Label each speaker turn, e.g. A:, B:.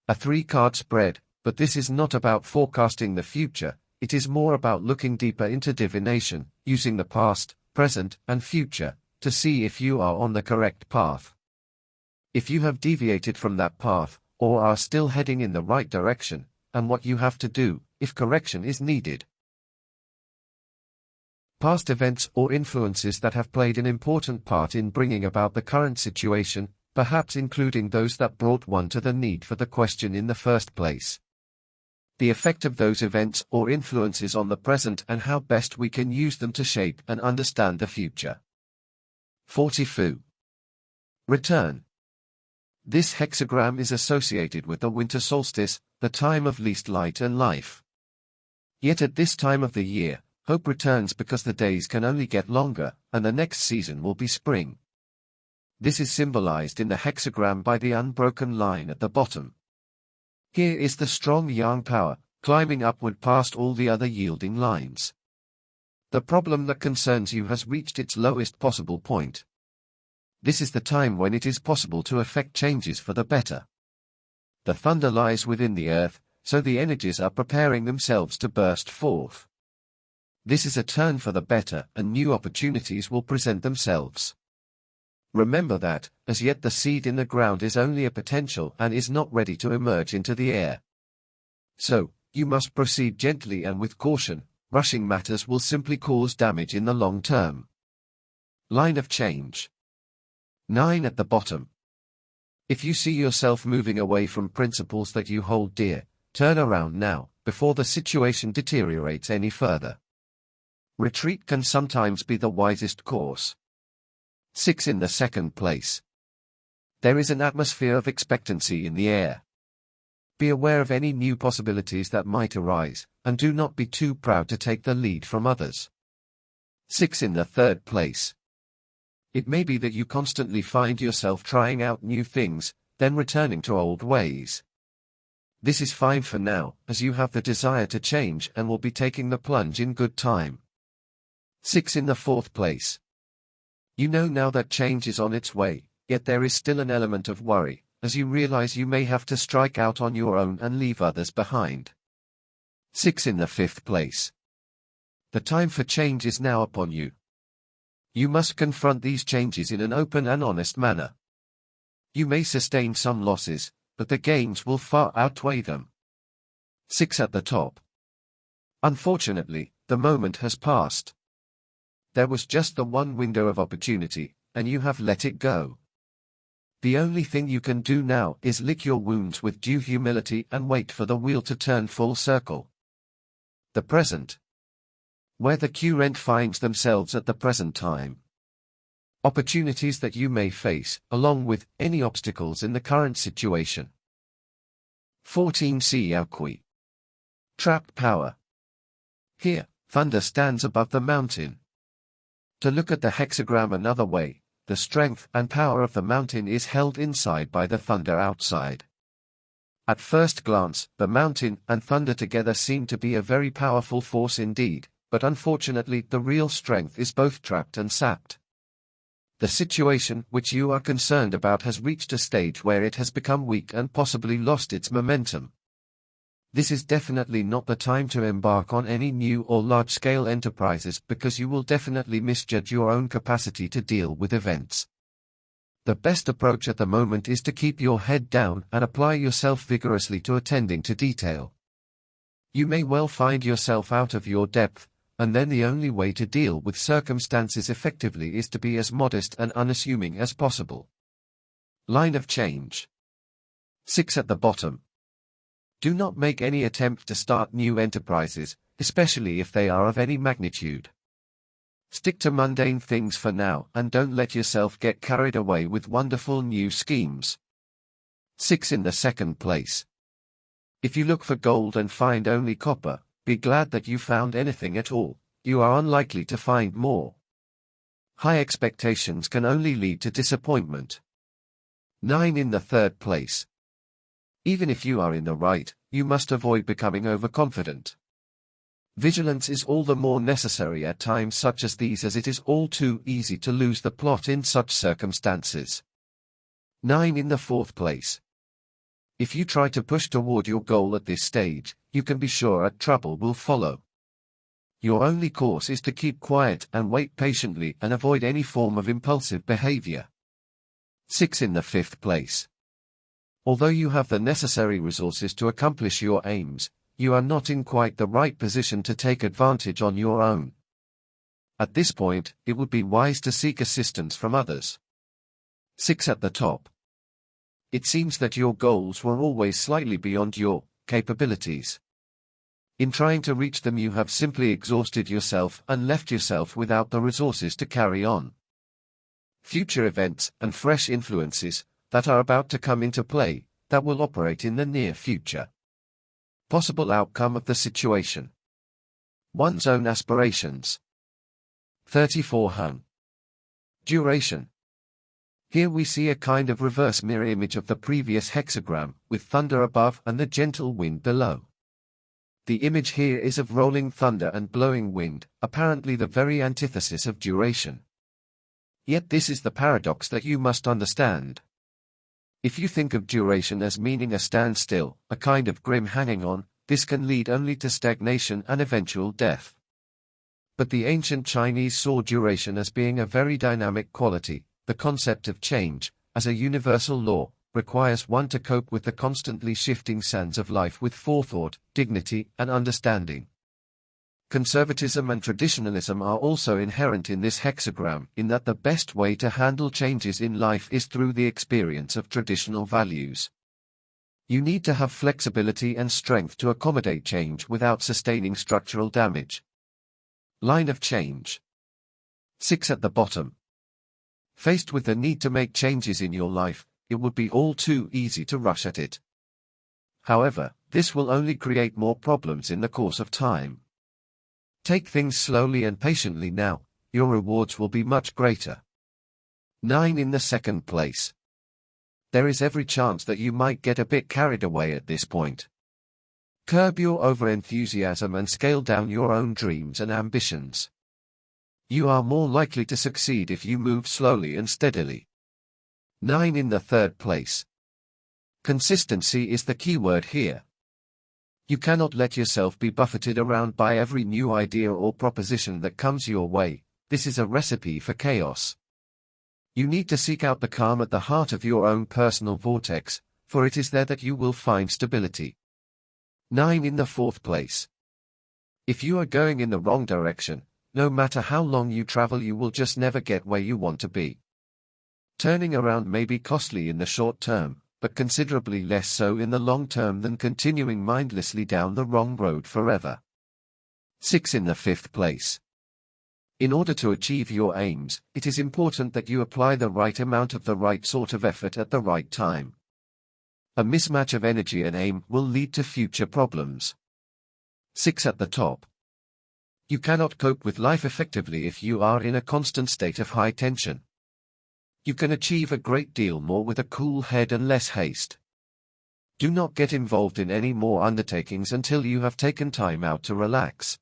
A: A 3-card spread, but this is not about forecasting the future, it is more about looking deeper into divination, using the past, present, and future, to see if you are on the correct path. If you have deviated from that path, or are still heading in the right direction, and what you have to do, if correction is needed. Past events or influences that have played an important part in bringing about the current situation, perhaps including those that brought one to the need for the question in the first place. The effect of those events or influences on the present and how best we can use them to shape and understand the future. 40. Return. This hexagram is associated with the winter solstice, the time of least light and life. Yet at this time of the year, hope returns because the days can only get longer, and the next season will be spring. This is symbolized in the hexagram by the unbroken line at the bottom. Here is the strong yang power, climbing upward past all the other yielding lines. The problem that concerns you has reached its lowest possible point. This is the time when it is possible to effect changes for the better. The thunder lies within the earth, so the energies are preparing themselves to burst forth. This is a turn for the better, and new opportunities will present themselves. Remember that, as yet the seed in the ground is only a potential and is not ready to emerge into the air. So, you must proceed gently and with caution. Rushing matters will simply cause damage in the long term. Line of change. 9 at the bottom. If you see yourself moving away from principles that you hold dear, turn around now, before the situation deteriorates any further. Retreat can sometimes be the wisest course. 6 in the second place. There is an atmosphere of expectancy in the air. Be aware of any new possibilities that might arise, and do not be too proud to take the lead from others. 6 in the third place. It may be that you constantly find yourself trying out new things, then returning to old ways. This is fine for now, as you have the desire to change and will be taking the plunge in good time. 6 in the fourth place. You know now that change is on its way, yet there is still an element of worry, as you realize you may have to strike out on your own and leave others behind. 6 in the fifth place. The time for change is now upon you. You must confront these changes in an open and honest manner. You may sustain some losses, but the gains will far outweigh them. 6 at the top. Unfortunately, the moment has passed. There was just the one window of opportunity, and you have let it go. The only thing you can do now is lick your wounds with due humility and wait for the wheel to turn full circle. The present. Where the current finds themselves at the present time. Opportunities that you may face, along with any obstacles in the current situation. 14 Siaokui. Trapped power. Here, thunder stands above the mountain. To look at the hexagram another way, the strength and power of the mountain is held inside by the thunder outside. At first glance, the mountain and thunder together seem to be a very powerful force indeed, but unfortunately the real strength is both trapped and sapped. The situation which you are concerned about has reached a stage where it has become weak and possibly lost its momentum. This is definitely not the time to embark on any new or large-scale enterprises because you will definitely misjudge your own capacity to deal with events. The best approach at the moment is to keep your head down and apply yourself vigorously to attending to detail. You may well find yourself out of your depth, and then the only way to deal with circumstances effectively is to be as modest and unassuming as possible. Line of change. 6 at the bottom. Do not make any attempt to start new enterprises, especially if they are of any magnitude. Stick to mundane things for now and don't let yourself get carried away with wonderful new schemes. 6 in the second place. If you look for gold and find only copper, be glad that you found anything at all. You are unlikely to find more. High expectations can only lead to disappointment. 9 in the third place. Even if you are in the right, you must avoid becoming overconfident. Vigilance is all the more necessary at times such as these, as it is all too easy to lose the plot in such circumstances. 9 in the fourth place. If you try to push toward your goal at this stage, you can be sure that trouble will follow. Your only course is to keep quiet and wait patiently and avoid any form of impulsive behavior. 6 in the 5th place. Although you have the necessary resources to accomplish your aims, you are not in quite the right position to take advantage on your own. At this point, it would be wise to seek assistance from others. 6 at the top. It seems that your goals were always slightly beyond your capabilities. In trying to reach them, you have simply exhausted yourself and left yourself without the resources to carry on. Future events and fresh influences that are about to come into play that will operate in the near future. Possible outcome of the situation. One's own aspirations. 34 Hung. Duration. Here we see a kind of reverse mirror image of the previous hexagram, with thunder above and the gentle wind below. The image here is of rolling thunder and blowing wind, apparently the very antithesis of duration. Yet this is the paradox that you must understand. If you think of duration as meaning a standstill, a kind of grim hanging on, this can lead only to stagnation and eventual death. But the ancient Chinese saw duration as being a very dynamic quality. The concept of change, as a universal law, requires one to cope with the constantly shifting sands of life with forethought, dignity, and understanding. Conservatism and traditionalism are also inherent in this hexagram, in that the best way to handle changes in life is through the experience of traditional values. You need to have flexibility and strength to accommodate change without sustaining structural damage. Line of change. 6 at the bottom. Faced with the need to make changes in your life, it would be all too easy to rush at it. However, this will only create more problems in the course of time. Take things slowly and patiently now, your rewards will be much greater. 9 in the 2nd place. There is every chance that you might get a bit carried away at this point. Curb your overenthusiasm and scale down your own dreams and ambitions. You are more likely to succeed if you move slowly and steadily. 9 in the 3rd place. Consistency is the key word here. You cannot let yourself be buffeted around by every new idea or proposition that comes your way. This is a recipe for chaos. You need to seek out the calm at the heart of your own personal vortex, for it is there that you will find stability. 9 in the 4th place. If you are going in the wrong direction, no matter how long you travel, you will just never get where you want to be. Turning around may be costly in the short term, but considerably less so in the long term than continuing mindlessly down the wrong road forever. 6 in the 5th place. In order to achieve your aims, it is important that you apply the right amount of the right sort of effort at the right time. A mismatch of energy and aim will lead to future problems. 6 at the top. You cannot cope with life effectively if you are in a constant state of high tension. You can achieve a great deal more with a cool head and less haste. Do not get involved in any more undertakings until you have taken time out to relax.